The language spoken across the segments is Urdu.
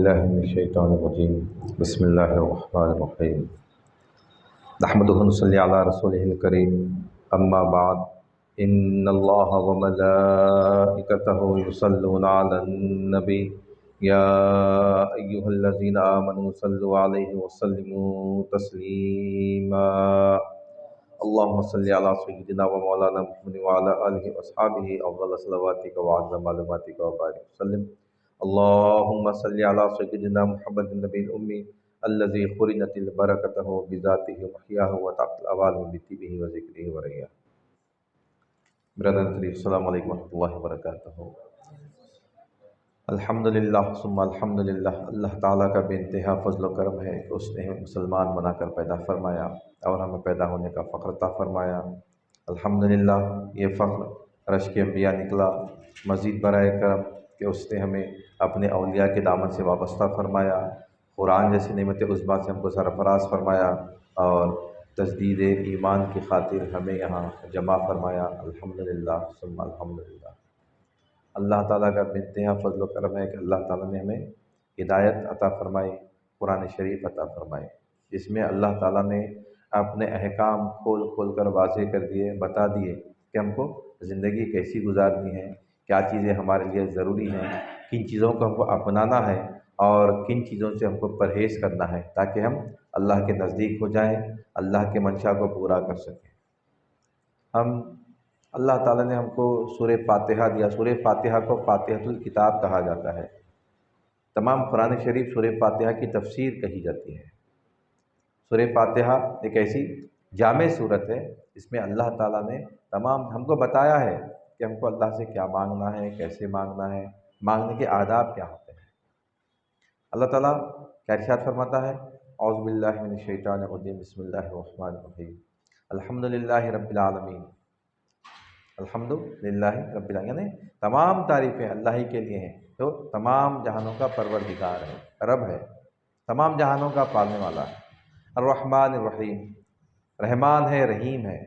باللہ من الشیطان الرجیم بسم اللہ الرحمن الرحیم نحمدہ ونصلی علی رسولہ الکریم اما بعد ان اللہ وملائکتہ یصلون علی النبی یا ایہا الذین آمنوا صلوا علیہ وسلموا تسلیما اللہم صلی علی سیدنا و مولانا محمد وعلی آلہ واصحابہ افضل صلواتک وعظم معلوماتک وبارک وسلم اللہم صلی علی سیدنا محمد النبی الامی الذی قرنت البرکتہ بذاتہ وحیاہ وتعت العوالم بطیبہ وذکرہ ورعیہ۔ برادر السلام علیکم ورحمۃ اللہ وبرکاتہ۔ الحمدللہ ثم الحمدللہ، اللہ تعالیٰ کا بے انتہا فضل و کرم ہے کہ اس نے مسلمان بنا کر پیدا فرمایا اور ہمیں پیدا ہونے کا فخر عطا فرمایا۔ الحمدللہ یہ فخر رشک انبیاء نکلا، مزید برائے کرم کہ اس نے ہمیں اپنے اولیاء کے دامن سے وابستہ فرمایا، قرآن جیسی نعمت عظمیٰ سے ہم کو سرفراز فرمایا اور تجدید ایمان کی خاطر ہمیں یہاں جمع فرمایا۔ الحمدللہ ثم الحمدللہ۔ اللہ تعالیٰ کا بے انتہا فضل و کرم ہے کہ اللہ تعالیٰ نے ہمیں ہدایت عطا فرمائی، قرآن شریف عطا فرمائی، جس میں اللہ تعالیٰ نے اپنے احکام کھول کھول کر واضح کر دیے، بتا دیے کہ ہم کو زندگی کیسی گزارنی ہے، کیا چیزیں ہمارے لیے ضروری ہیں، کن چیزوں کو ہم کو اپنانا ہے اور کن چیزوں سے ہم کو پرہیز کرنا ہے تاکہ ہم اللہ کے نزدیک ہو جائیں، اللہ کے منشا کو پورا کر سکیں۔ اللہ تعالیٰ نے ہم کو سورہ فاتحہ دیا۔ سورہ فاتحہ کو فاتحۃ الکتاب کہا جاتا ہے۔ تمام قرآن شریف سورہ فاتحہ کی تفسیر کہی جاتی ہے۔ سورہ فاتحہ ایک ایسی جامع صورت ہے جس میں اللہ تعالیٰ نے تمام ہم کو بتایا ہے کہ ہم کو اللہ سے کیا مانگنا ہے، کیسے مانگنا ہے، مانگنے کے آداب کیا ہوتے ہیں۔ اللہ تعالیٰ کیا ارشاد فرماتا ہے؟ اعوذ باللہ من الشیطان الرجیم بسم اللہ الرحمن الرحیم الحمدللہ رب العالمین۔ الحمدللہ رب العالمین یعنی تمام تعریفیں اللہ ہی کے لیے ہیں جو تمام جہانوں کا پروردگار ہے، رب ہے، تمام جہانوں کا پالنے والا ہے۔ الرحمن الرحیم، رحمان ہے، رحیم ہے،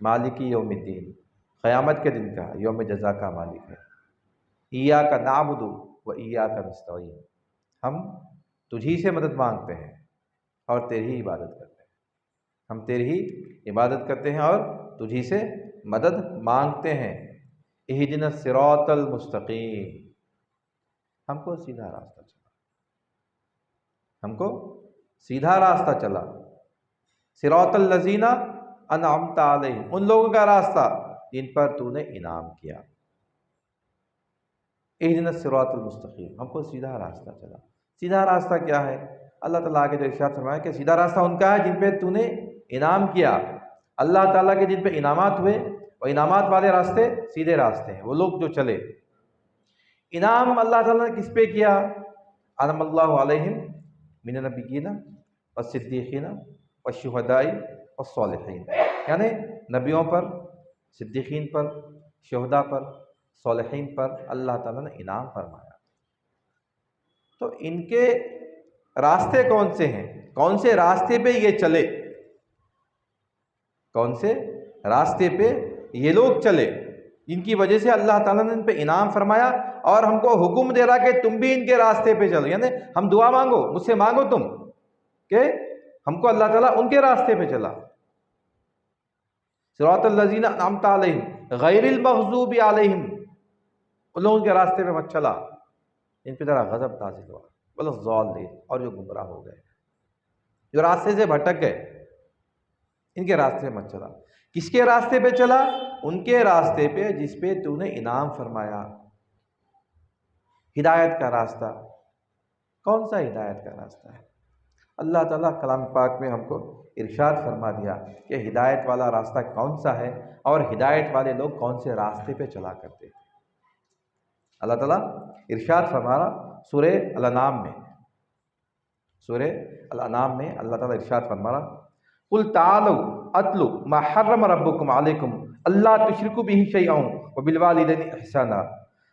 مالک یوم الدین، قیامت کے دن کا، یوم جزا کا مالک ہے۔ ایاک نعبد و ایاک نستعین، ہم تجھی سے مدد مانگتے ہیں اور تیری ہی عبادت کرتے ہیں۔ ہم تیری ہی عبادت کرتے ہیں اور تجھی سے مدد مانگتے ہیں۔ اہدنا الصراط المستقیم، ہم کو سیدھا راستہ چلا، ہم کو سیدھا راستہ چلا۔ صراط الذین انعمت علیہم، ان لوگوں کا راستہ جن پر تو نے انعام کیا۔ اہدنا الصراط المستقیم، ہم کو سیدھا راستہ چلا۔ سیدھا راستہ کیا ہے؟ اللہ تعالیٰ آگے جو ارشاد فرمایا کہ سیدھا راستہ ان کا ہے جن پہ تو نے انعام کیا۔ اللہ تعالیٰ کے جن پہ انعامات ہوئے، وہ انعامات والے راستے سیدھے راستے ہیں، وہ لوگ جو چلے۔ انعام اللہ تعالیٰ نے کس پہ کیا؟ انعم اللہ علیہم من النبیین والصدیقین والشہداء والصالحین، یعنی نبیوں پر، صدیقین پر، شہداء پر، صالحین پر اللہ تعالیٰ نے انعام فرمایا۔ تو ان کے راستے کون سے ہیں؟ کون سے راستے پہ یہ چلے؟ کون سے راستے پہ یہ لوگ چلے؟ ان کی وجہ سے اللہ تعالیٰ نے ان پہ انعام فرمایا اور ہم کو حکم دے رہا کہ تم بھی ان کے راستے پہ چلو، یعنی ہم دعا مانگو، مجھ سے مانگو تم کہ ہم کو اللہ تعالیٰ ان کے راستے پہ چلا۔ صراط الذین انعمت علیہم غیر المغضوب علیہم، ان لوگوں کے راستے پہ مت چلا ان پہ ذرا غضب نازل ہوا، ولا الضالین، اور جو گمراہ ہو گئے، جو راستے سے بھٹک گئے، ان کے راستے مت چلا۔ کس کے راستے پہ چلا؟ ان کے راستے پہ جس پہ تو نے انعام فرمایا۔ ہدایت کا راستہ کون سا ہدایت کا راستہ ہے؟ اللہ تعالیٰ کلام پاک میں ہم کو ارشاد فرما دیا کہ ہدایت والا راستہ کون سا ہے اور ہدایت والے لوگ کون سے راستے پہ چلا کرتے ہیں۔ اللہ تعالیٰ ارشاد فرما رہا سورہ الانعام میں، سورہ الانعام میں اللہ تعالیٰ ارشاد فرما رہا قُلْ تَعَالَوْا أَتْلُ مَا حَرَّمَ رَبُّكُمْ عَلَيْكُمْ أَلَّا تُشْرِكُوا بِهِ شَيْئًا وَبِالْوَالِدَيْنِ إِحْسَانًا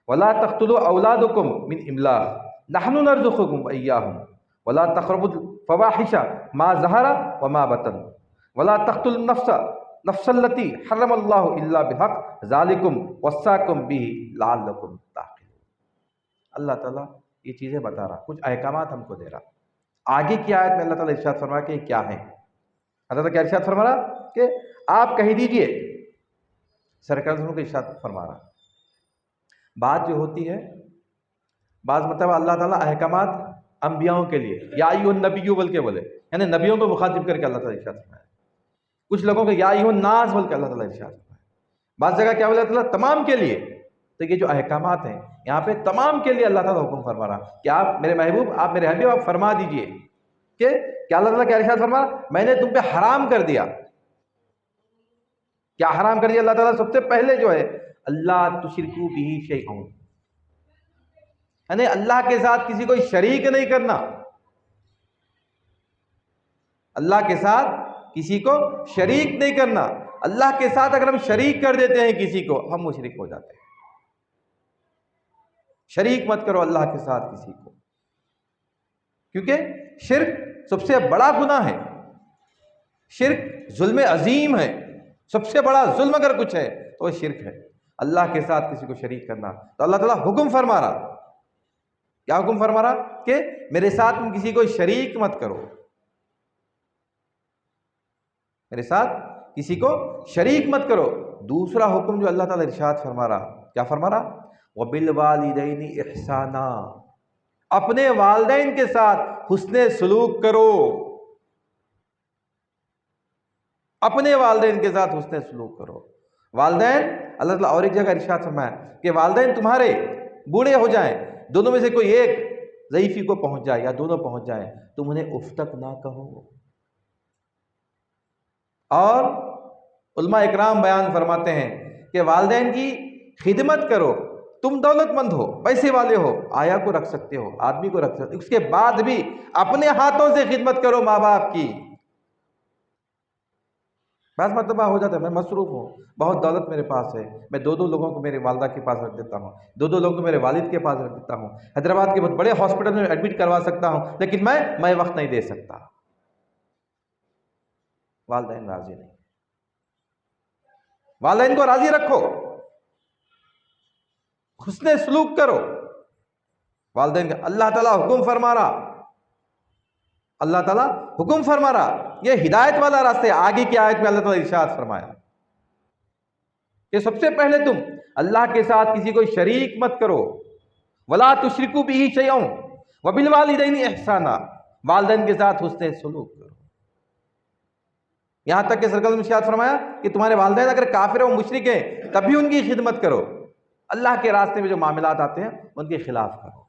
وَلَا تَقْتُلُوا أَوْلَادَكُمْ مِنْ إِمْلَاقٍ نَحْنُ نَرْزُقُكُمْ وَإِيَّاهُمْ وَلَا تَقْرَبُوا الْفَوَاحِشَ مَا ظَهَرَ وَمَا بَطَنَ وَلَا تَقْتُلُوا النَّفْسَ الَّتِي حَرَّمَ اللَّهُ إِلَّا بِالْحَقِّ ذَلِكُمْ وَصَّاكُمْ بِهِ لَعَلَّكُمْ تَعْقِلُونَ۔ اللہ تعالیٰ یہ چیزیں بتا رہا، کچھ احکامات ہم کو دے رہا۔ آگے کی آیت میں اللہ تعالیٰ ارشاد فرما کہ یہ کیا ہے؟ اللہ تعالیٰ کیا ارشاد فرما رہا کہ آپ کہہ دیجئے، سرکار کو ارشاد فرما رہا۔ بات جو ہوتی ہے، بعض مرتبہ اللہ تعالیٰ احکامات انبیاؤں کے لیے یا ایھا النبی بول کے بولے، یعنی نبیوں کو مخاطب کر کے اللہ تعالیٰ ارشاد فرمایا۔ کچھ لوگوں کو یا ایھا الناس بول کے اللہ تعالیٰ ارشاد فرمایا۔ بعض جگہ کیا بولے اللہ تعالیٰ تمام کے لیے۔ تو یہ جو احکامات ہیں یہاں پہ تمام کے لیے اللہ تعالیٰ حکم فرما رہا کہ آپ میرے محبوب، آپ میرے حبیب، آپ فرما دیجئے کہ کیا اللہ تعالیٰ کیا ارشاد فرما رہا؟ میں نے تم پہ حرام کر دیا۔ کیا حرام کر دیا اللہ تعالیٰ؟ سب سے پہلے جو ہے اللہ تشرکوا بہ شیئا، یعنی اللہ کے ساتھ کسی کو شریک نہیں کرنا۔ اللہ کے ساتھ کسی کو شریک نہیں کرنا۔ اللہ کے ساتھ اگر ہم شریک کر دیتے ہیں کسی کو، ہم مشرک ہو جاتے ہیں۔ شریک مت کرو اللہ کے ساتھ کسی کو، کیونکہ شرک سب سے بڑا گناہ ہے۔ شرک ظلم عظیم ہے۔ سب سے بڑا ظلم اگر کچھ ہے تو وہ شرک ہے، اللہ کے ساتھ کسی کو شریک کرنا۔ تو اللہ تعالیٰ حکم فرما رہا، کیا حکم فرما رہا؟ کہ میرے ساتھ تم کسی کو شریک مت کرو، میرے ساتھ کسی کو شریک مت کرو۔ دوسرا حکم جو اللہ تعالیٰ ارشاد فرما رہا، کیا فرما رہا؟ وَبِالْوَالِدَيْنِ إِحْسَانًا، اپنے والدین کے ساتھ حسن سلوک کرو۔ اپنے والدین کے ساتھ حسن سلوک کرو۔ والدین، اللہ تعالیٰ اور ایک جگہ ارشاد فرمایا کہ والدین تمہارے بوڑھے ہو جائیں، دونوں میں سے کوئی ایک ضعیفی کو پہنچ جائے یا دونوں پہنچ جائیں، تم انہیں اف تک نہ کہو۔ اور علماء اکرام بیان فرماتے ہیں کہ والدین کی خدمت کرو۔ تم دولت مند ہو، پیسے والے ہو، آیا کو رکھ سکتے ہو، آدمی کو رکھ سکتے ہو، اس کے بعد بھی اپنے ہاتھوں سے خدمت کرو ماں باپ کی۔ بعض مرتبہ ہو جاتا ہے میں مصروف ہوں، بہت دولت میرے پاس ہے، میں دو لوگوں کو میرے والدہ کے پاس رکھ دیتا ہوں، دو لوگوں کو میرے والد کے پاس رکھ دیتا ہوں، حیدرآباد کے بہت بڑے ہاسپٹل میں ایڈمٹ کروا سکتا ہوں، لیکن میں وقت نہیں دے سکتا۔ والدین راضی نہیں، والدین کو راضی رکھو، حسن سلوک کرو والدین کا۔ اللہ تعالیٰ حکم فرما رہا، اللہ تعالیٰ حکم فرما رہا، یہ ہدایت والا راستہ ہے۔ آگے کی آیت میں اللہ تعالیٰ ارشاد فرمایا کہ سب سے پہلے تم اللہ کے ساتھ کسی کو شریک مت کرو۔ وَلَا تُشْرِكُوا بِهِ شَيْئًا وَبِالْوَالِدَيْنِ إِحْسَانًا، والدین کے ساتھ حسن سلوک کرو۔ یہاں تک کہ سرکار نے ارشاد فرمایا کہ تمہارے والدین اگر کافر و مشرک ہیں تب بھی ان کی خدمت کرو۔ اللہ کے راستے میں جو معاملات آتے ہیں ان کے خلاف کرو،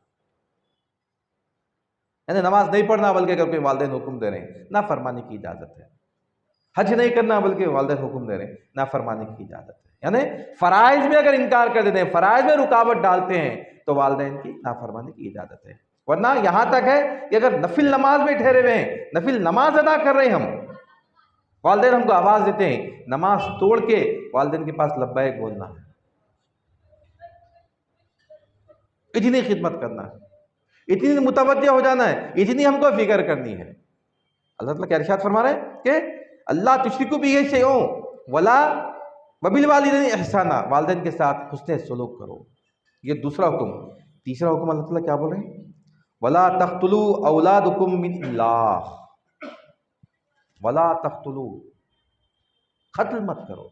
یعنی نماز نہیں پڑھنا بلکہ اگر کوئی والدین حکم دے رہے ہیں نافرمانی کی اجازت ہے، حج نہیں کرنا بلکہ والدین حکم دے رہے ہیں نافرمانی کی اجازت ہے، یعنی فرائض میں اگر انکار کر دیتے ہیں، فرائض میں رکاوٹ ڈالتے ہیں تو والدین کی نافرمانی کی اجازت ہے۔ ورنہ یہاں تک ہے کہ اگر نفل نماز میں ٹھہرے ہوئے ہیں، نفل نماز ادا کر رہے ہیں ہم، والدین ہم کو آواز دیتے ہیں، نماز توڑ کے والدین کے پاس لبیک بولنا ہے، اتنی خدمت کرنا ہے، اتنی متوجہ ہو جانا ہے، اتنی ہم کو فکر کرنی ہے۔ اللہ تعالیٰ کیا ارشاد فرما رہے ہیں کہ اللہ تشرکوا بہ شیئا ولا وبالوالدین احسانا، والدین کے ساتھ حسن سلوک کرو، یہ دوسرا حکم۔ تیسرا حکم اللہ تعالیٰ کیا بول رہے ہیں؟ ولا تقتلوا اولادکم من املاق، ولا تقتلوا، قتل مت کرو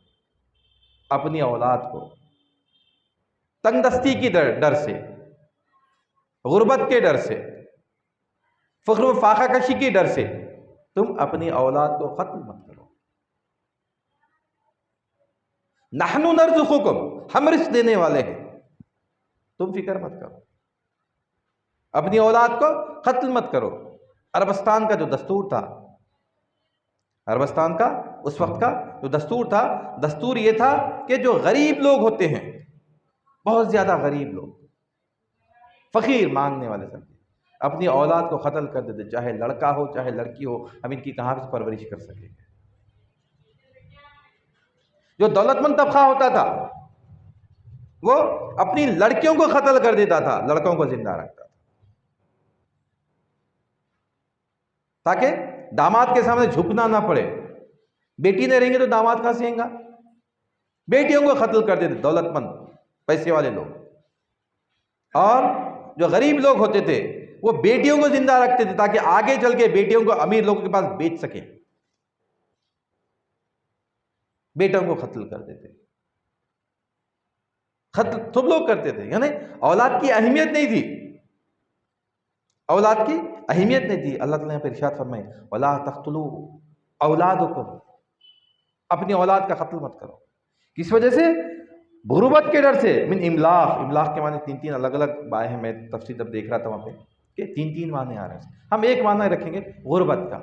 اپنی اولاد کو، تنگ دستی کی ڈر سے، غربت کے ڈر سے، فخر و فاخہ کشی کی ڈر سے تم اپنی اولاد کو قتل مت کرو۔ نحن نرزقکم، ہم رزق دینے والے ہیں، تم فکر مت کرو، اپنی اولاد کو قتل مت کرو۔ عربستان کا جو دستور تھا، عربستان کا اس وقت کا جو دستور تھا، دستور یہ تھا کہ جو غریب لوگ ہوتے ہیں، بہت زیادہ غریب لوگ، فقیر مانگنے والے سب، اپنی اولاد کو قتل کر دیتے، چاہے لڑکا ہو چاہے لڑکی ہو، ہم ان کی کہاں سے پرورش کر سکیں گے۔ جو دولت مند طبقہ ہوتا تھا وہ اپنی لڑکیوں کو قتل کر دیتا تھا، لڑکوں کو زندہ رکھتا تھا، تاکہ داماد کے سامنے جھکنا نہ پڑے۔ بیٹی نہیں رہیں گے تو داماد کہاں سے آئیں گا؟ بیٹیوں کو قتل کر دیتے دولت مند پیسے والے لوگ، اور جو غریب لوگ ہوتے تھے وہ بیٹیوں کو زندہ رکھتے تھے تاکہ آگے چل کے بیٹیوں کو امیر لوگوں کے پاس بیچ سکیں، بیٹوں کو قتل کر دیتے، قتل سب لوگ کرتے تھے، یعنی اولاد کی اہمیت نہیں تھی، اولاد کی اہمیت نہیں تھی۔ اللہ تعالیٰ نے ارشاد فرمائے وَلَا تَقْتُلُوا أَوْلَادَكُمْ، اپنی اولاد کا قتل مت کرو۔ کس وجہ سے؟ غربت کے ڈر سے، من املاق، املاق کے معنی تین الگ الگ بائے ہیں، میں تفسیر جب دیکھ رہا تھا وہاں پہ کہ تین معنی آ رہے ہیں، ہم ایک معنی رکھیں گے غربت کا۔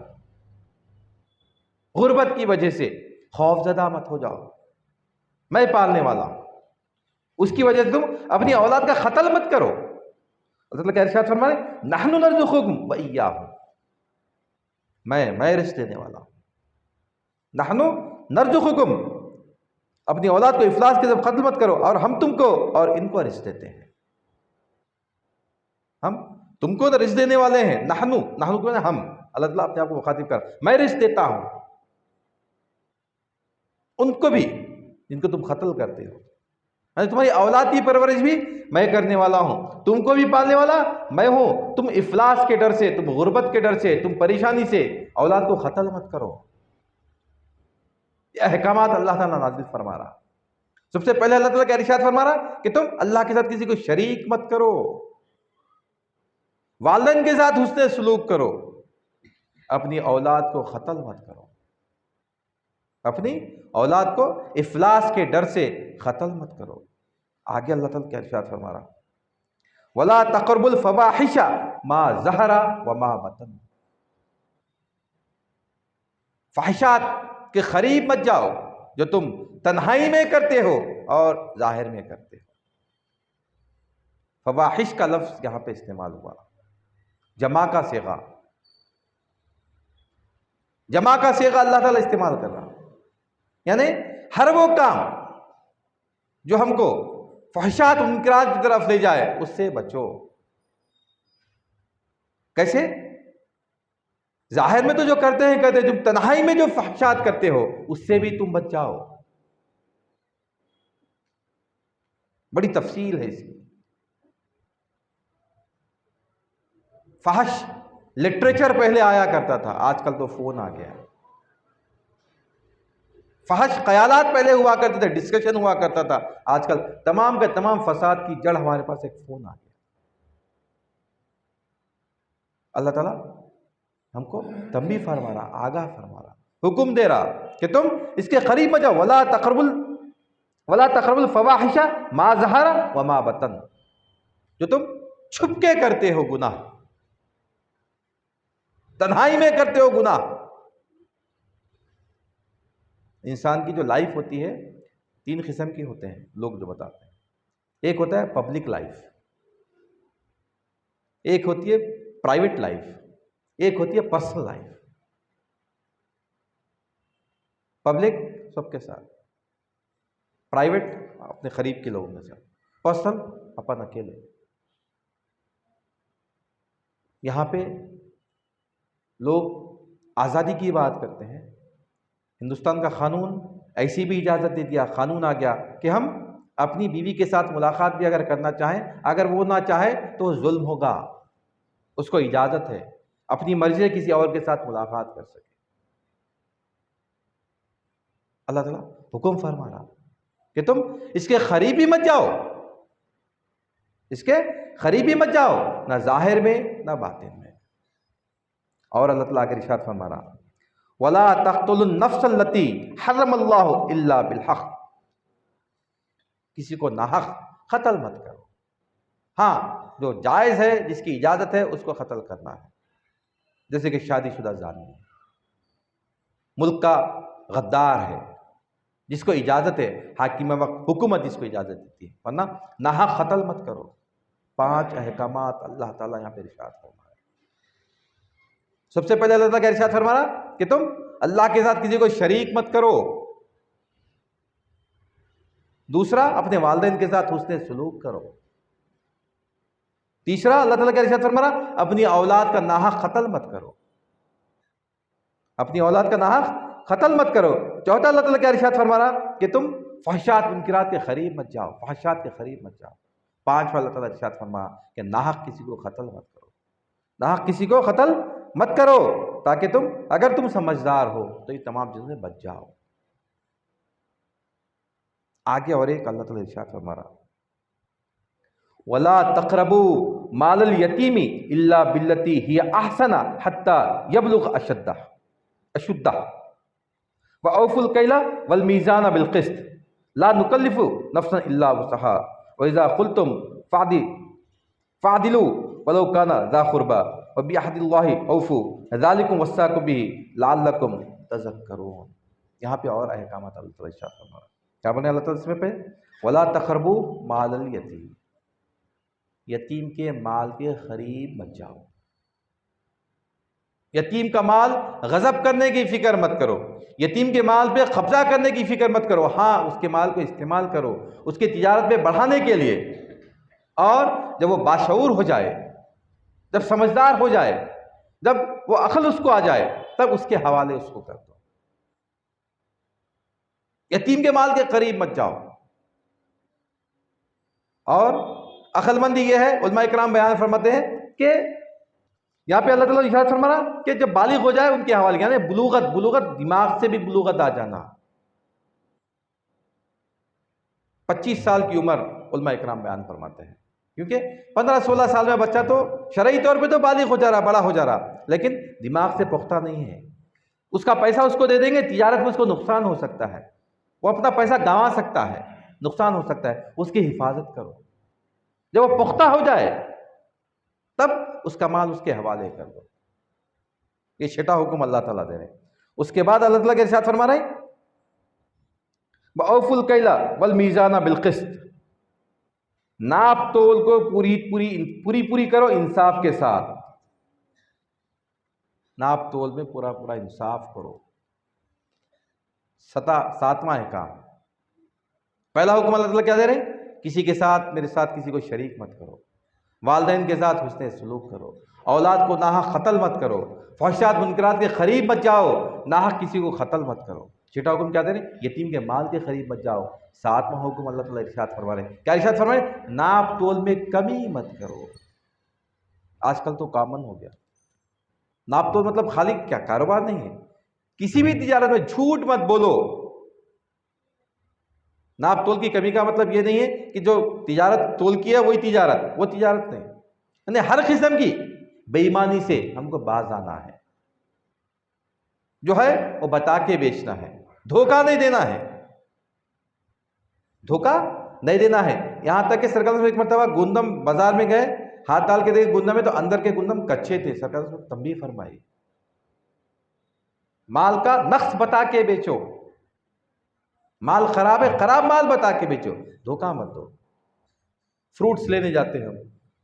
غربت کی وجہ سے خوف زدہ مت ہو جاؤ، میں پالنے والا ہوں، اس کی وجہ سے تم اپنی اولاد کا قتل مت کرو۔ اللہ تعالیٰ کا ارشاد فرمائے نحن نرزقکم وإیاہم، میں رزق دینے والا ہوں، نحن نرزقکم، اپنی اولاد کو افلاس کے جب قتل مت کرو، اور ہم تم کو اور ان کو رزق دیتے ہیں، ہم تم کو رزق دینے والے ہیں۔ نحن کو ہم، اللہ تعالیٰ اپنے آپ کو مخاطب کر، میں رزق دیتا ہوں ان کو بھی جن کو تم قتل کرتے ہو، تمہاری اولاد کی پرورش بھی میں کرنے والا ہوں، تم کو بھی پالنے والا میں ہوں۔ تم افلاس کے ڈر سے، تم غربت کے ڈر سے، تم پریشانی سے اولاد کو قتل مت کرو۔ یہ احکامات اللہ تعالیٰ نازل فرما رہا۔ سب سے پہلے اللہ تعالیٰ کا ارشاد فرما رہا کہ تم اللہ کے ساتھ کسی کو شریک مت کرو، والدین کے ساتھ حسن سلوک کرو، اپنی اولاد کو قتل مت کرو، اپنی اولاد کو افلاس کے ڈر سے قتل مت کرو۔ آگے اللہ تعالیٰ کیا ارشاد فرما رہا وَلَا تَقْرَبُوا الْفَوَاحِشَ مَا ظَهَرَ وَمَا بَطَنَ، فحشات کے قریب مت جاؤ جو تم تنہائی میں کرتے ہو اور ظاہر میں کرتے ہو۔ فواحش کا لفظ یہاں پہ استعمال ہوا، جمع کا صیغہ، جمع کا صیغہ اللہ تعالیٰ استعمال کر رہا، یعنی ہر وہ کام جو ہم کو فحشات منکرات کی طرف لے جائے اس سے بچو۔ کیسے؟ ظاہر میں تو جو کرتے ہیں کہتے ہیں، تم تنہائی میں جو فحشات کرتے ہو اس سے بھی تم بچ جاؤ۔ بڑی تفصیل ہے اس کی۔ فحش لٹریچر پہلے آیا کرتا تھا، آج کل تو فون آ گیا ہے۔ فحش خیالات پہلے ہوا کرتے تھے، ڈسکشن ہوا کرتا تھا، آج کل تمام کے تمام فساد کی جڑ ہمارے پاس ایک فون آ گیا۔ اللہ تعالیٰ ہم کو تنبیہ فرما رہا، آگاہ فرما رہا، حکم دے رہا کہ تم اس کے قریب مت جاؤ۔ وَلَا تَقْرَبُوا الْفَوَاحِشَ مَا ظَهَرَ وَمَا بَطَنَ، جو تم چھپ کے کرتے ہو گناہ، تنہائی میں کرتے ہو گناہ۔ انسان کی جو لائف ہوتی ہے تین قسم کی ہوتے ہیں، لوگ جو بتاتے ہیں۔ ایک ہوتا ہے پبلک لائف، ایک ہوتی ہے پرائیویٹ لائف، ایک ہوتی ہے پرسنل لائف۔ پبلک سب کے ساتھ، پرائیویٹ اپنے قریب کے لوگوں کے ساتھ، پرسنل اپن اکیلے۔ یہاں پہ لوگ آزادی کی بات کرتے ہیں، ہندوستان کا قانون ایسی بھی اجازت دے دیا، قانون آ گیا کہ ہم اپنی بیوی کے ساتھ ملاقات بھی اگر کرنا چاہیں، اگر وہ نہ چاہے تو ظلم ہوگا، اس کو اجازت ہے اپنی مرضی سے کسی اور کے ساتھ ملاقات کر سکے۔ اللہ تعالیٰ حکم فرما رہا کہ تم اس کے قریب ہی مت جاؤ، اس کے قریب ہی مت جاؤ، نہ ظاہر میں نہ باطن میں۔ اور اللہ تعالیٰ کے ارشاد فرما رہا وَلَا تَقْتُلُوا النَّفْسَ الَّتِي حَرَّمَ اللَّهُ إِلَّا بِالْحَقِّ، کسی کو ناحق قتل مت کرو، ہاں جو جائز ہے، جس کی اجازت ہے اس کو قتل کرنا ہے، جیسے کہ شادی شدہ زانی، ملک کا غدار ہے جس کو اجازت ہے، حاکم وقت حکومت جس کو اجازت دیتی ہے، ورنہ ناحق قتل مت کرو۔ 5 احکامات اللہ تعالیٰ یہاں پہ ارشاد فرما رہا ہے۔ سب سے پہلے اللہ تعالیٰ کا ارشاد فرما رہا کہ تم اللہ کے ساتھ کسی کو شریک مت کرو۔ دوسرا، اپنے والدین کے ساتھ حسن سلوک کرو۔ تیسرا، اللہ تعالیٰ کا ارشاد فرما رہا اپنی اولاد کا ناحق قتل مت کرو، اپنی اولاد کا ناحق قتل مت کرو۔ چوتھا، اللہ تعالیٰ کا ارشاد فرما رہا کہ تم فحشات منکرات کے قریب مت جاؤ، فحشات کے قریب مت جاؤ۔ 5واں اللہ تعالیٰ ارشاد فرمایا کہ ناحق کسی کو قتل مت کرو، ناحق کسی کو قتل مت کرو، تاکہ اگر تم سمجھدار ہو تو یہ تمام چیزوں سے بچ جاؤ۔ آگے اور ایک اللہ تعالیٰ ارشاد فرما رہا وَلَا تَقْرَبُوا مَالَ الْيَتِيمِ إِلَّا بِالَّتِي هِيَ أَحْسَنَ حَتَّى يَبْلُغَ أَشُدَّهُ وَأَوْفُوا الْكَيْلَ وَالْمِيزَانَ بِالْقِسْطِ لَا نُكَلِّفُ نَفْسًا إِلَّا وُسْعَهَا وَإِذَا قُلْتُمْ فَاعْدِلُوا وَلَوْ كَانَ ذَا قُرْبَىٰ وَبِعَهْدِ اللَّهِ أَوْفُوا ذَلِكُمْ وَصَّاكُم بِهِ لَعَلَّكُمْ تَذَكَّرُونَ۔ یہاں پہ اور احکامات اللہ تعالیٰ ارشاد فرما رہا ہے، کیا بنے اللہ تعالیٰ اس میں پہ وَلَا تَقْرَبُوا مَالَ الْيَتِيمِ، یتیم کے مال کے قریب مت جاؤ، یتیم کا مال غصب کرنے کی فکر مت کرو، یتیم کے مال پہ قبضہ کرنے کی فکر مت کرو، ہاں اس کے مال کو استعمال کرو اس کی تجارت پہ بڑھانے کے لیے، اور جب وہ باشعور ہو جائے، جب سمجھدار ہو جائے، جب وہ عقل اس کو آ جائے، تب اس کے حوالے اس کو کر دو۔ یتیم کے مال کے قریب مت جاؤ۔ اور عقل مندی یہ ہے، علماء اکرام بیان فرماتے ہیں کہ یہاں پہ اللہ تعالیٰ ارشاد فرما رہا کہ جب بالغ ہو جائے ان کے حوالے، یعنی بلوغت دماغ سے بھی بلوغت آ جانا، 25 سال کی عمر علماء اکرام بیان فرماتے ہیں، کیونکہ 15-16 سال میں بچہ تو شرعی طور پہ تو بالغ ہو جا رہا، بڑا ہو جا رہا، لیکن دماغ سے پختہ نہیں ہے۔ اس کا پیسہ اس کو دے دیں گے، تجارت میں اس کو نقصان ہو سکتا ہے، وہ اپنا پیسہ گنوا سکتا ہے، نقصان ہو سکتا ہے، اس کی حفاظت کرو۔ جب وہ پختہ ہو جائے تب اس کا مال اس کے حوالے کر دو۔ یہ چھٹا حکم اللہ تعالیٰ دے رہے ہیں۔ اس کے بعد اللہ تعالیٰ کے ارشاد فرما رہے ہیں وَأَوْفُوا الْكَيْلَ وَالْمِيزَانَ بِالْقِسْطِ، ناپ تول کو پوری کرو انصاف کے ساتھ، ناپ تول میں پورا انصاف کرو۔ 7واں احکام، پہلا حکم اللہ تعالیٰ کیا دے رہے ہیں؟ کسی کے ساتھ، میرے ساتھ کسی کو شریک مت کرو، والدین کے ساتھ حسن سلوک کرو، اولاد کو ناحق قتل مت کرو، فحشات منکرات کے قریب مت جاؤ، ناحق کسی کو قتل مت کرو۔ چھٹا حکم کیا دے رہے ہیں؟ یتیم کے مال کے قریب مت جاؤ۔ 7واں حکم اللہ تعالیٰ ارشاد فرما رہے ہیں، کیا ارشاد فرما رہے ہیں؟ ناپ تول میں کمی مت کرو۔ آج کل تو کامن ہو گیا، ناپ تول مطلب خالی کیا کاروبار نہیں ہے، کسی بھی تجارت میں جھوٹ مت بولو۔ ناپ تول کی کمی کا مطلب یہ نہیں ہے کہ جو تجارت تول کی ہے وہی تجارت، وہ تجارت نہیں، یعنی ہر قسم کی بے ایمانی سے ہم کو باز آنا ہے، جو ہے وہ بتا کے بیچنا ہے، دھوکہ نہیں دینا ہے، دھوکہ نہیں دینا ہے۔ یہاں تک کہ سرکار ایک مرتبہ گندم بازار میں گئے، ہاتھ ڈال کے دیکھے گندم میں تو اندر کے گندم کچے تھے، سرکار نے تنبیہ فرمائی مال کا نقص بتا کے بیچو، مال خراب ہے خراب مال بتا کے بیچو، دھوکہ مت دو۔ فروٹس لینے جاتے ہیں ہم،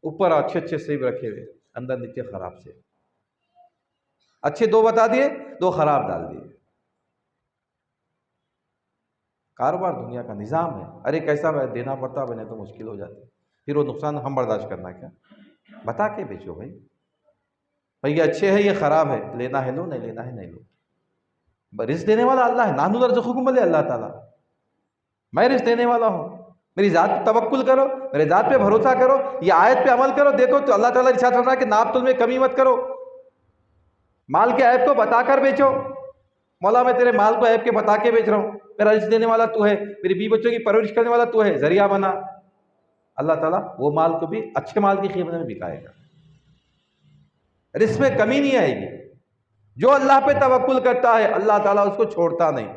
اوپر اچھے سیب رکھے ہوئے، اندر نیچے خراب سے، اچھے 2 بتا دیے، 2 خراب ڈال دیے۔ کاروبار دنیا کا نظام ہے، ارے کیسا دینا پڑتا ہے، نہیں تو مشکل ہو جاتی، پھر وہ نقصان ہم برداشت کرنا کیا؟ بتا کے بیچو بھائی یہ اچھے ہے یہ خراب ہے، لینا ہے لو، نہیں لینا ہے نہیں لو۔ رزق دینے والا اللہ ہے، نحن نرزقکم بولے اللہ تعالیٰ، میں رزق دینے والا ہوں، میری ذات پہ توکل کرو، میرے ذات پہ بھروسہ کرو، یہ آیت پہ عمل کرو۔ دیکھو تو اللہ تعالیٰ ارشاد فرمایا کہ ناپ تول میں کمی مت کرو، مال کے عیب کو بتا کر بیچو۔ مولا میں تیرے مال کو عیب کے بتا کے بیچ رہا ہوں، میرا رزق دینے والا تو ہے، میری بیوی بچوں کی پرورش کرنے والا تو ہے، ذریعہ بنا۔ اللہ تعالیٰ وہ مال کو بھی اچھے مال کی قیمت میں بکائے گا، رزق میں کمی نہیں آئے گی۔ جو اللہ پہ توکل کرتا ہے اللہ تعالیٰ اس کو چھوڑتا نہیں،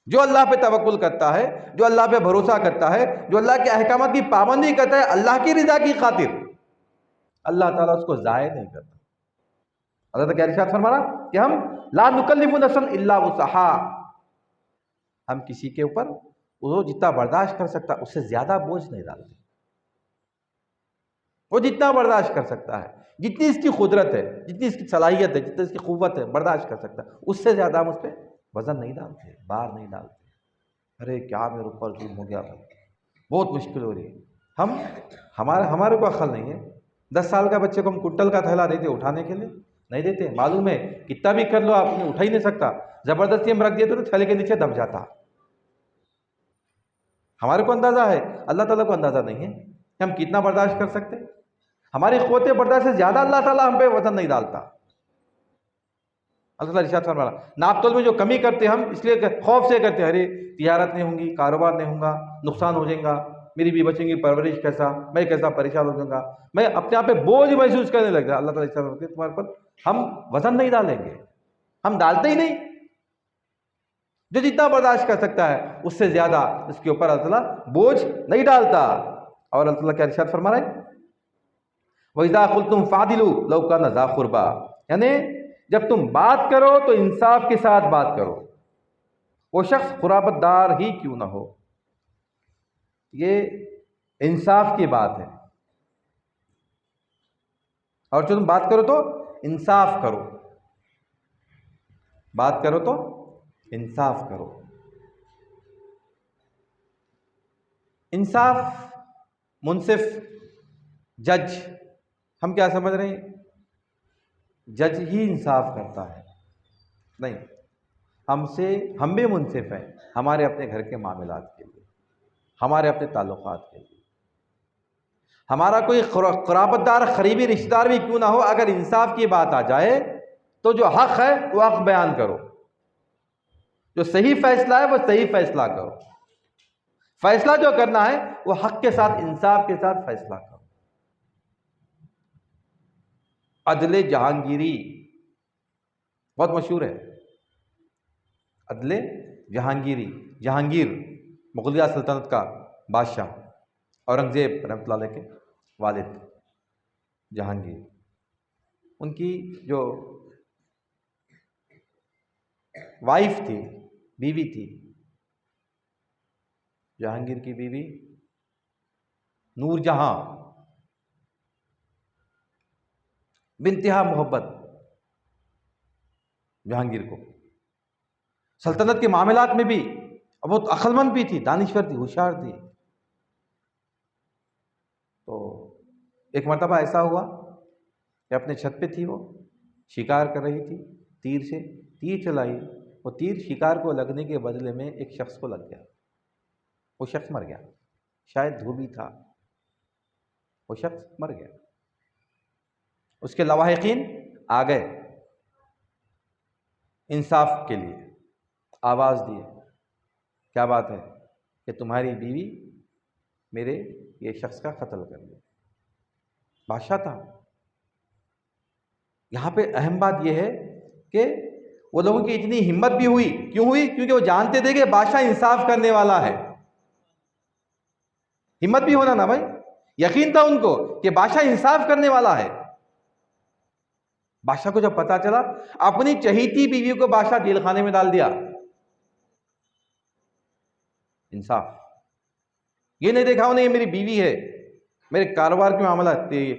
جو اللہ پہ توکل کرتا ہے، جو اللہ پہ بھروسہ کرتا ہے، جو اللہ کے احکامات کی پابندی کرتا ہے اللہ کی رضا کی خاطر، اللہ تعالیٰ اس کو ضائع نہیں کرتا۔ اللہ تعالیٰ کیا ارشاد فرما رہا کہ ہم لا نکلف نفسا الا وسعها، ہم کسی کے اوپر وہ جتنا برداشت کر سکتا اس سے زیادہ بوجھ نہیں ڈالتے، وہ جتنا برداشت کر سکتا ہے، جتنی اس کی قدرت ہے، جتنی اس کی صلاحیت ہے، جتنی اس کی قوت ہے، برداشت کر سکتا ہے، اس سے زیادہ ہم اس پہ وزن نہیں ڈالتے، بار نہیں ڈالتے۔ ارے کیا میرے اوپر ظلم ہو گیا، بہت مشکل ہو رہی ہے، ہمارے کو عقل نہیں ہے۔ 10 سال کا بچے کو ہم کنٹل کا تھیلا دیتے اٹھانے کے لیے؟ نہیں دیتے، معلوم ہے کتنا بھی کر لو آپ نے اٹھا ہی نہیں سکتا، زبردستی ہم رکھ دیے تو تھیلے کے نیچے دب جاتا۔ ہمارے کو اندازہ ہے، اللہ تعالیٰ کو اندازہ نہیں ہے کہ ہم کتنا برداشت کر سکتے. ہماری قوت برداشت سے زیادہ اللہ تعالیٰ ہم پہ وزن نہیں ڈالتا. اللہ تعالیٰ ارشاد فرما رہا ناپ تول میں جو کمی کرتے ہیں ہم اس لیے خوف سے کرتے ہیں، ارے تجارت نہیں ہوں گی، کاروبار نہیں ہوں گا، نقصان ہو جائے گا، میری بھی بچوں کی پرورش کیسا، میں کیسا پریشان ہو جاؤں گا، میں اپنے آپ پہ بوجھ محسوس کرنے لگ جائے. اللہ تعالیٰ ارشاد فرماتے ہیں تمہارے پر ہم وزن نہیں ڈالیں گے، ہم ڈالتے ہی نہیں. جو جتنا برداشت کر سکتا ہے اس سے زیادہ اس کے اوپر اللہ تعالیٰ بوجھ نہیں ڈالتا. اور اللہ تعالیٰ کیا ارشاد فرما رہے ہیں وَإِذَا قُلْتُمْ فَعْدِلُوا لَوْ كَانَ ذَا قُرْبَىٰ، یعنی جب تم بات کرو تو انصاف کے ساتھ بات کرو، وہ شخص قرابت دار ہی کیوں نہ ہو. یہ انصاف کی بات ہے. اور جو تم بات کرو تو انصاف کرو، بات کرو تو انصاف کرو. انصاف، منصف، جج، ہم کیا سمجھ رہے ہیں جج ہی انصاف کرتا ہے؟ نہیں، ہم بھی منصف ہیں ہمارے اپنے گھر کے معاملات کے لیے، ہمارے اپنے تعلقات کے لیے. ہمارا کوئی قرابت دار قریبی رشتہ دار بھی کیوں نہ ہو، اگر انصاف کی بات آ جائے تو جو حق ہے وہ حق بیان کرو، جو صحیح فیصلہ ہے وہ صحیح فیصلہ کرو. فیصلہ جو کرنا ہے وہ حق کے ساتھ، انصاف کے ساتھ فیصلہ کرو. عدل جہانگیری بہت مشہور ہے. عدل جہانگیری، جہانگیر مغلیہ سلطنت کا بادشاہ، اورنگزیب رحمۃ اللہ علیہ کے والد جہانگیر، ان کی جو وائف تھی، بیوی تھی، جہانگیر کی بیوی نور جہاں، بانتہا محبت جہانگیر کو. سلطنت کے معاملات میں بھی بہت عقل مند بھی تھی، دانشور تھی، ہوشیار تھی. تو ایک مرتبہ ایسا ہوا کہ اپنے چھت پہ تھی، وہ شکار کر رہی تھی، تیر چلائی، وہ تیر شکار کو لگنے کے بدلے میں ایک شخص کو لگ گیا، وہ شخص مر گیا. شاید دھوبی تھا، وہ شخص مر گیا. اس کے لواحقین آ گئے، انصاف کے لیے آواز دیے، کیا بات ہے کہ تمہاری بیوی میرے یہ شخص کا قتل کر دیا. بادشاہ تھا. یہاں پہ اہم بات یہ ہے کہ وہ لوگوں کی اتنی ہمت بھی ہوئی، کیوں ہوئی؟ کیونکہ وہ جانتے تھے کہ بادشاہ انصاف کرنے والا ہے. ہمت بھی ہونا نا بھائی، یقین تھا ان کو کہ بادشاہ انصاف کرنے والا ہے. بادشاہ کو جب پتا چلا، اپنی چہیتی بیوی کو بادشاہ جیل خانے میں ڈال دیا. انصاف یہ نہیں دیکھا انہیں یہ میری بیوی ہے، میرے کاروبار کے معاملات،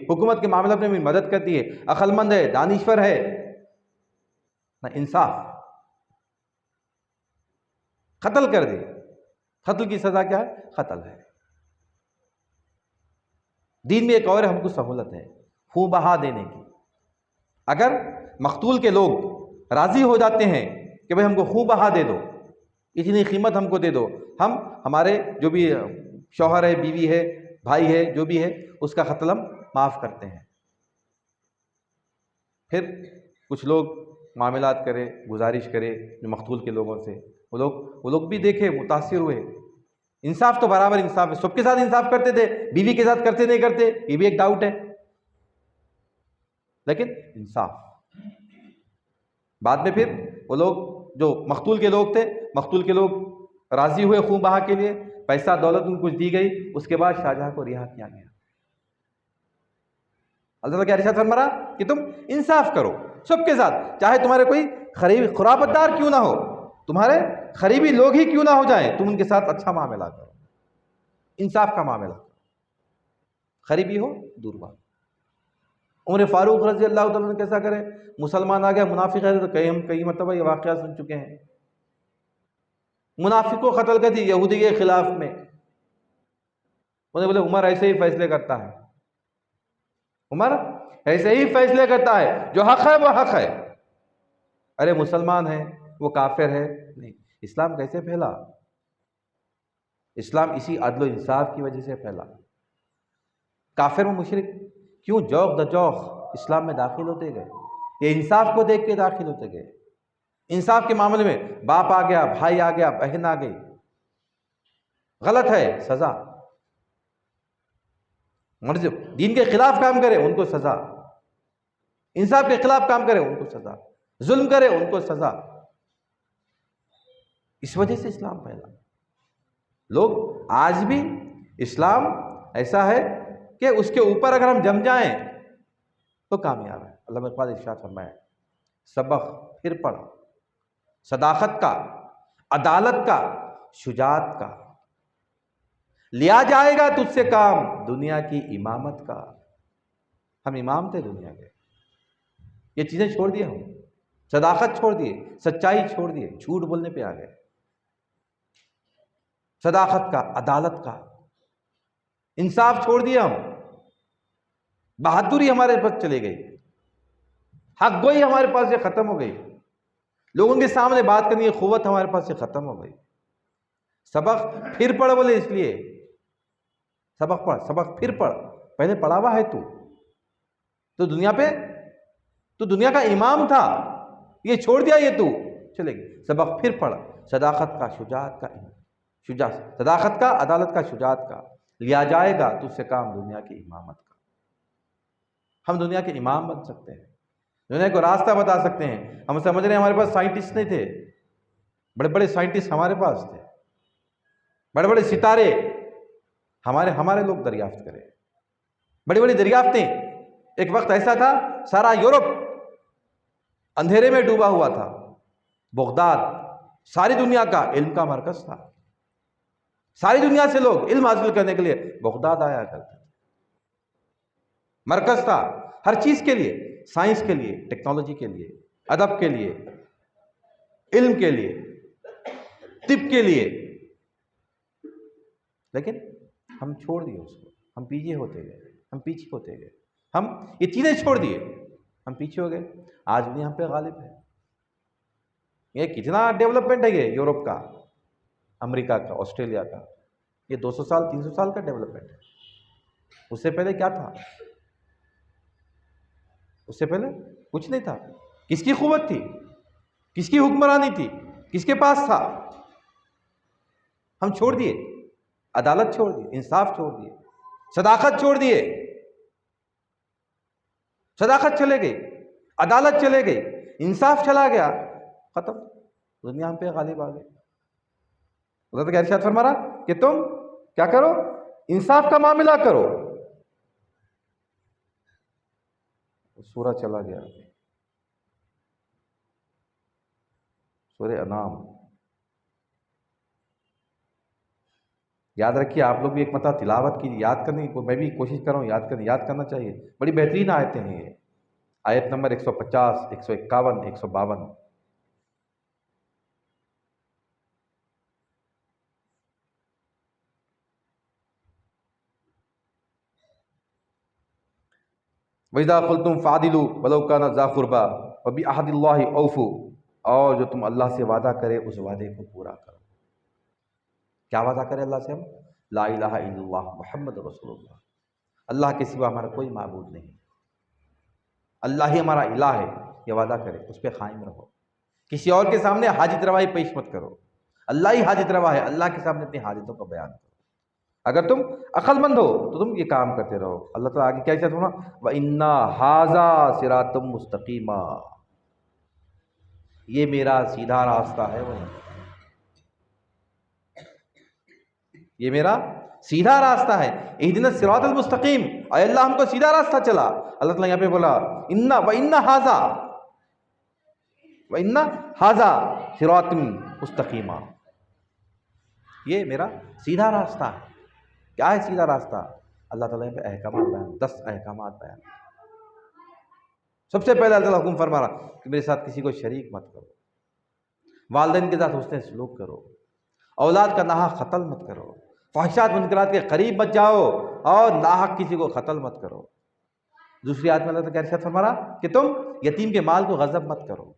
حکومت کے معاملات میں میری مدد کرتی ہے، عقل مند ہے، دانشور ہے. نہ، انصاف. قتل کر دی. قتل کی سزا کیا ہے؟ قتل ہے. دین میں ایک اور ہم کو سہولت ہے خون بہا دینے کی. اگر مقتول کے لوگ راضی ہو جاتے ہیں کہ بھئی ہم کو خون بہا دے دو، اتنی قیمت ہم کو دے دو، ہم ہمارے جو بھی شوہر ہے، بیوی ہے، بھائی ہے، جو بھی ہے، اس کا قتل ہم معاف کرتے ہیں. پھر کچھ لوگ معاملات کرے، گزارش کرے جو مقتول کے لوگوں سے، وہ لوگ بھی دیکھے، متاثر ہوئے. انصاف تو برابر انصاف ہے، سب کے ساتھ انصاف کرتے تھے، بیوی کے ساتھ کرتے نہیں کرتے یہ بھی ایک ڈاؤٹ ہے، لیکن انصاف. بعد میں پھر وہ لوگ جو مقتول کے لوگ تھے، مقتول کے لوگ راضی ہوئے خون بہا کے لیے، پیسہ دولت ان کو کچھ دی گئی. اس کے بعد شاہجہاں کو رہا کیا گیا. اللہ تعالیٰ کیا ارشاد فرما رہا کہ تم انصاف کرو سب کے ساتھ، چاہے تمہارے کوئی قرابت دار کیوں نہ ہو، تمہارے قریبی لوگ ہی کیوں نہ ہو جائیں، تم ان کے ساتھ اچھا معاملہ کرو، انصاف کا معاملہ کرو، قریبی ہو دور بات. عمر فاروق رضی اللہ تعالیٰ نے کیسا کرے، مسلمان آ گیا، منافق ہے، تو کئی مرتبہ یہ واقعہ سن چکے ہیں. منافق کو قتل کر دی یہودی کے خلاف میں. انہیں بولے عمر ایسے ہی فیصلے کرتا ہے، عمر ایسے ہی فیصلے کرتا ہے، جو حق ہے وہ حق ہے. ارے مسلمان ہے وہ کافر ہے؟ نہیں. اسلام کیسے پھیلا؟ اسلام اسی عدل و انصاف کی وجہ سے پھیلا۔ کافر و مشرک کیوں جوق دجوق اسلام میں داخل ہوتے گئے؟ یہ انصاف کو دیکھ کے داخل ہوتے گئے۔ انصاف کے معاملے میں باپ آ گیا، بھائی آ گیا، بہن آ گئی، غلط ہے سزا، مرض دین کے خلاف کام کرے ان کو سزا، انصاف کے خلاف کام کرے ان کو سزا، ظلم کرے ان کو سزا۔ اس وجہ سے اسلام پھیلا۔ لوگ آج بھی اسلام ایسا ہے کہ اس کے اوپر اگر ہم جم جائیں تو کامیاب ہے۔ علامہ اقبال ارشاد فرمائے، سبق پھر پڑھ، صداقت کا، عدالت کا، شجاعت کا، لیا جائے گا تجھ سے کام دنیا کی امامت کا۔ ہم امام تھے دنیا کے، یہ چیزیں چھوڑ دیے، ہم صداقت چھوڑ دیے، سچائی چھوڑ دیے، جھوٹ بولنے پہ آ گئے۔ صداقت کا، عدالت کا، انصاف چھوڑ دیا ہم، بہادری ہمارے پاس چلے گئی، حق گوئی ہمارے پاس سے ختم ہو گئی، لوگوں کے سامنے بات کرنے کی قوت ہمارے پاس سے ختم ہو گئی۔ سبق پھر پڑھ بولے اس لیے، سبق پڑھ، سبق پھر پڑھ، پہلے پڑھا ہوا ہے تو دنیا پہ تو دنیا کا امام تھا، یہ چھوڑ دیا، یہ تو چلے گی۔ سبق پھر پڑھ، صداقت کا، شجاعت کا، صداقت کا، عدالت کا، شجاعت کا، لیا جائے گا تجھ سے کام دنیا کی امامت کا۔ ہم دنیا کے امام بن سکتے ہیں، دنیا کو راستہ بتا سکتے ہیں۔ ہم سمجھ رہے ہیں ہمارے پاس سائنٹسٹ نہیں تھے، بڑے بڑے سائنٹسٹ ہمارے پاس تھے، بڑے بڑے ستارے ہمارے لوگ دریافت کریں، بڑی بڑی دریافتیں۔ ایک وقت ایسا تھا سارا یورپ اندھیرے میں ڈوبا ہوا تھا، بغداد ساری دنیا کا علم کا مرکز تھا، ساری دنیا سے لوگ علم حاصل کرنے کے لیے بغداد آیا کرتے تھے، مرکز تھا ہر چیز کے لیے، سائنس کے لیے، ٹیکنالوجی کے لیے، ادب کے لیے، علم کے لیے، طب کے لیے۔ لیکن ہم چھوڑ دیے اس کو، ہم پیچھے ہوتے گئے، ہم پیچھے ہوتے گئے، ہم یہ چیزیں چھوڑ دیے، ہم پیچھے ہو گئے۔ آج بھی ہم پہ غالب ہے۔ یہ کتنا ڈیولپمنٹ ہے یہ یورپ کا، امریکہ کا، آسٹریلیا کا، یہ 200 سال 300 سال کا ڈیولپمنٹ ہے۔ اس سے پہلے کیا تھا؟ اس سے پہلے کچھ نہیں تھا۔ کس کی قوت تھی؟ کس کی حکمرانی تھی؟ کس کے پاس تھا؟ ہم چھوڑ دیے، عدالت چھوڑ دی، انصاف چھوڑ دیے، صداقت چھوڑ دیے، صداقت چلے گئی، عدالت چلے گئی، انصاف چلا گیا، ختم، دنیا ہم پہ غالب آ گئی۔ حضرت کا ارشاد فرما رہا کہ تم کیا کرو؟ انصاف کا معاملہ کرو۔ سورہ چلا گیا، سورہ انعام، یاد رکھیے آپ لوگ بھی ایک مرتبہ تلاوت کی، یاد کرنے کی، میں بھی کوشش کر رہا ہوں یاد کرنا چاہیے۔ بڑی بہترین آیتیں ہیں یہ، آیت نمبر 150، 151، 152۔ وَإِذَا قُلْتُمْ فَعْدِلُوا وَلَوْ كَانَ ذَا قُرْبَىٰ وَبِعَهْدِ اللَّهِ أَوْفُوا، اور جو تم اللہ سے وعدہ کرے اس وعدے کو پورا کرو۔ کیا وعدہ کرے اللہ سے ہم؟ لا الہ الا اللہ محمد رسول اللہ، اللہ کے سوا ہمارا کوئی معبود نہیں، اللہ ہی ہمارا الہ ہے، یہ وعدہ کرے، اس پہ قائم رہو، کسی اور کے سامنے حاجت روائی پیش مت کرو، اللہ ہی حاجت روا ہے، اللہ کے سامنے اپنی حاجتوں کا بیان کرو۔ اگر تم عقل مند ہو تو تم یہ کام کرتے رہو۔ اللہ تعالیٰ آگے کیا ارشاد فرما، وَإِنَّ هَٰذَا صِرَاطٌ مُسْتَقِيمًا، یہ میرا سیدھا راستہ ہے، یہ میرا سیدھا راستہ ہے، اہدنا الصراط المستقیم، اے اللہ ہم کو سیدھا راستہ چلا۔ اللہ تعالیٰ یہاں پہ بولا وَإِنَّ هَٰذَا صِرَاطٌ مُسْتَقِيمًا، یہ میرا سیدھا راستہ ہے۔ کیا ہے سیدھا راستہ؟ اللہ تعالیٰ یہاں پہ احکامات بیان، 10 احکامات بیان۔ سب سے پہلے اللہ تعالیٰ حکم فرما رہا کہ میرے ساتھ کسی کو شریک مت کرو، والدین کے ساتھ حسن سلوک کرو، اولاد کا ناحق قتل مت کرو، فحشات منکرات کے قریب مت جاؤ، اور ناحق کسی کو قتل مت کرو۔ دوسری آیت میں اللہ تعالیٰ کیا ارشاد فرما رہا کہ تم یتیم کے مال کو غصب مت کرو،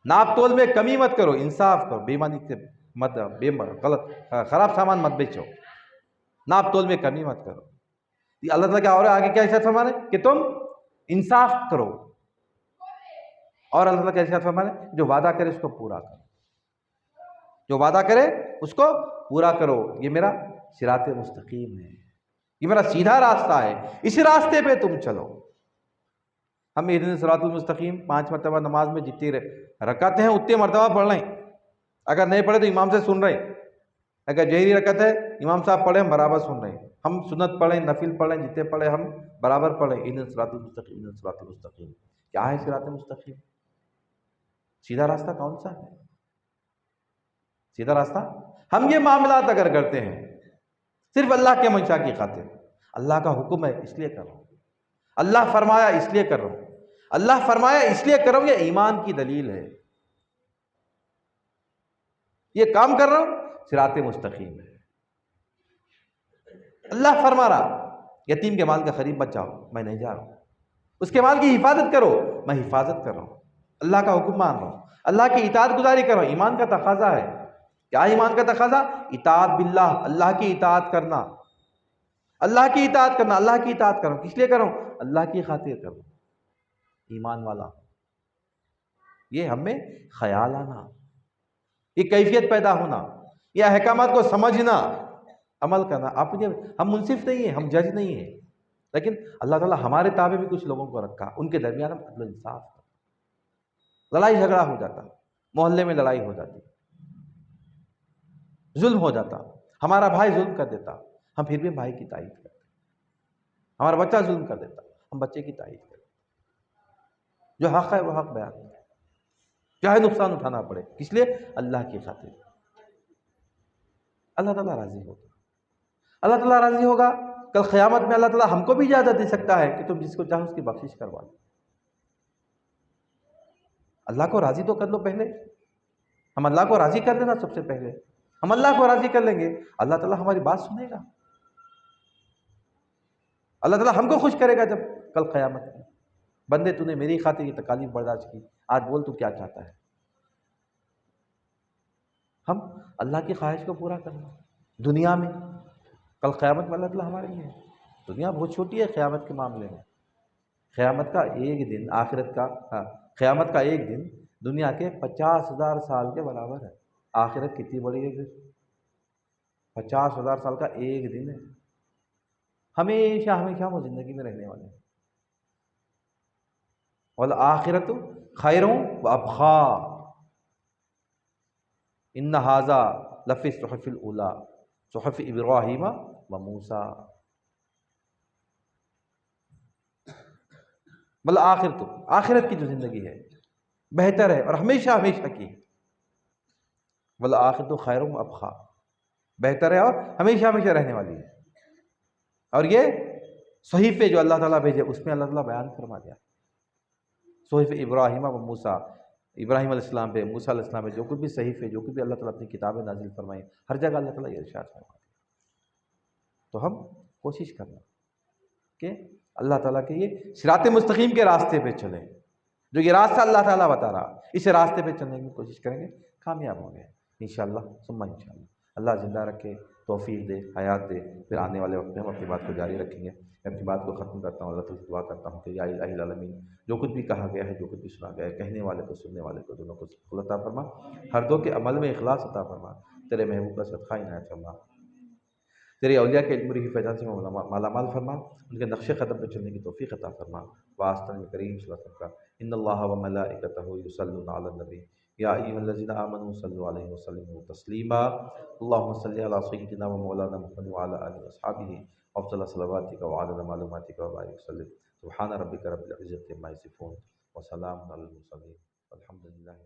ناپ تول میں کمی مت کرو، انصاف کرو، بے ایمانی سے مت غلط خراب سامان مت بیچو، ناپ تول میں کمی مت کرو. اللہ تعالیٰ کیا اور آگے کیا ارشاد فرما رہے کہ تم انصاف کرو، اور اللہ تعالیٰ کیا ارشاد فرما رہے جو وعدہ کرے اس کو پورا کرو، جو وعدہ کرے اس کو پورا کرو. یہ میرا صراط مستقیم ہے، یہ میرا سیدھا راستہ ہے، اسی راستے پہ تم چلو. ہم اہدنا الصراط المستقیم 5 مرتبہ نماز میں جتنی رکعتیں ہیں اتنے مرتبہ پڑھ رہے ہیں. اگر نہیں پڑھے تو امام سے سن رہے ہیں. اگر جہری رکعت ہے امام صاحب پڑھے ہم برابر سن رہے ہیں. ہم سنت پڑھیں، نفل پڑھیں، جتنے پڑھے ہم برابر پڑھیں. اہدنا الصراط المستقیم، اہدنا الصراط المستقیم. کیا ہے صراط مستقیم؟ سیدھا راستہ کون سا ہے؟ سیدھا راستہ ہم یہ معاملات اگر کرتے ہیں صرف اللہ کے منشا کی خاطر، اللہ کا حکم ہے اس لیے کر رہا ہوں، اللہ فرمایا اس لیے کر رہا ہوں، اللہ فرمایا اس لیے کر رہا ہوں، یہ ایمان کی دلیل ہے. یہ کام کر رہا ہوں صراط مستقیم ہے. اللہ فرما رہا یتیم کے مال کا قریب مت جاؤ، میں نہیں جا رہا ہوں. اس کے مال کی حفاظت کرو، میں حفاظت کر رہا ہوں. اللہ کا حکم مان رہا ہوں، اللہ کی اطاعت گزاری کر رہا ہوں. ایمان کا تقاضا ہے. کیا ایمان کا تقاضا؟ اطاعت باللہ، اللہ کی اطاعت کرنا، اللہ کی اطاعت کرنا. اللہ کی اطاعت کروں کس لیے کروں؟ اللہ کی خاطر کروں. ایمان والا یہ ہم میں خیال آنا، یہ کیفیت پیدا ہونا، یہ احکامات کو سمجھنا، عمل کرنا. اپنے ہم منصف نہیں ہیں، ہم جج نہیں ہیں، لیکن اللہ تعالیٰ ہمارے تابع بھی کچھ لوگوں کو رکھا، ان کے درمیان ہم عدل و انصاف. لڑائی جھگڑا ہو جاتا، محلے میں لڑائی ہو جاتی، ظلم ہو جاتا، ہمارا بھائی ظلم کر دیتا، ہم پھر بھی بھائی کی تائید کرتے. ہمارا بچہ ظلم کر دیتا، ہم بچے کی تائید کرتے. جو حق ہے وہ حق بیان کرتے، چاہے نقصان اٹھانا پڑے. کس لیے؟ اللہ کی خاطر. اللہ تعالیٰ راضی ہوگا، اللہ تعالیٰ راضی ہوگا. کل قیامت میں اللہ تعالیٰ ہم کو بھی اجازت دے سکتا ہے کہ تم جس کو چاہو اس کی بخشش کروا دو. اللہ کو راضی تو کر لو پہلے. ہم اللہ کو راضی کر لینا سب سے پہلے. ہم اللہ کو راضی کر لیں گے، اللہ تعالیٰ ہماری بات سنے گا. اللہ تعالیٰ ہم کو خوش کرے گا جب کل قیامت میں بندے تو نے میری خاطر یہ تکالیف برداشت کی، آج بول تو کیا چاہتا ہے. ہم اللہ کی خواہش کو پورا کرنا دنیا میں، کل قیامت میں اللہ تعالیٰ ہمارے لیے. دنیا بہت چھوٹی ہے قیامت کے معاملے میں. قیامت کا ایک دن، آخرت کا قیامت کا ایک دن دنیا کے 50,000 سال کے برابر ہے. آخرت کتنی بڑی ہے پھر؟ 50,000 سال کا ایک دن ہے. ہمیشہ ہمیشہ وہ زندگی میں رہنے والے ہیں. والآخرت خیر وابقا ان ھذا لفی الصحف الاولی صحف ابراہیم وموسیٰ. والآخرت، آخرت کی جو زندگی ہے بہتر ہے اور ہمیشہ ہمیشہ کی. والآخرت خیر وابقا، بہتر ہے اور ہمیشہ ہمیشہ رہنے والی ہے. اور یہ صحیفے جو اللہ تعالیٰ بھیجے اس میں اللہ تعالیٰ بیان فرما دیا. صحیف ابراہیم و موسیٰ، ابراہیم علیہ السلام پہ، موسیٰ علیہ السلام پہ جو کچھ بھی صحیفے، جو کچھ بھی اللہ تعالیٰ اپنی کتابیں نازل فرمائیں، ہر جگہ اللہ تعالیٰ یہ ارشاد فرما دیا. تو ہم کوشش کرنا کہ اللہ تعالیٰ کے یہ صراط مستقیم کے راستے پہ چلیں. جو یہ راستہ اللہ تعالیٰ بتا رہا، اس راستے پہ چلنے کی کوشش کریں گے، کامیاب ہوں گے انشاءاللہ ثم انشاءاللہ. اللہ زندہ رکھے، توفیق دے، حیات دے. پھر آنے والے وقت میں ہم اپنی بات کو جاری رکھیں گے. میں اپنی بات کو ختم کرتا ہوں. اللہ تعالیٰ سے دعا کرتا ہوں کہ یا الہ العالمین، جو کچھ بھی کہا گیا ہے، جو کچھ بھی سنا گیا ہے، کہنے والے کو سننے والے کو دونوں کو سکون عطا فرما. ہر دو کے عمل میں اخلاص عطا فرما. تیرے محبوب کا صدقہ عنایت فرما. تیرے اولیاء کے علم کی فیضان سے مالا مال فرما. ان کے نقش قدم پہ چلنے کی توفیق عطا فرما. واسطہ نبی کریم صلی اللہ علیہ وسلم کا ان اللہ و ملائکتہ یصلون علی النبی یا ایھا الذین آمنوا صلوا علیہ وسلموا تسلیما. اللهم صل علی سیدنا و مولانا محمد وعلی آلہ واصحابہ افضل صلواتک وعدد معلوماتک وبارک وسلم. سبحان ربک رب العزۃ عما یصفون وسلام علی المرسلین والحمد للہ.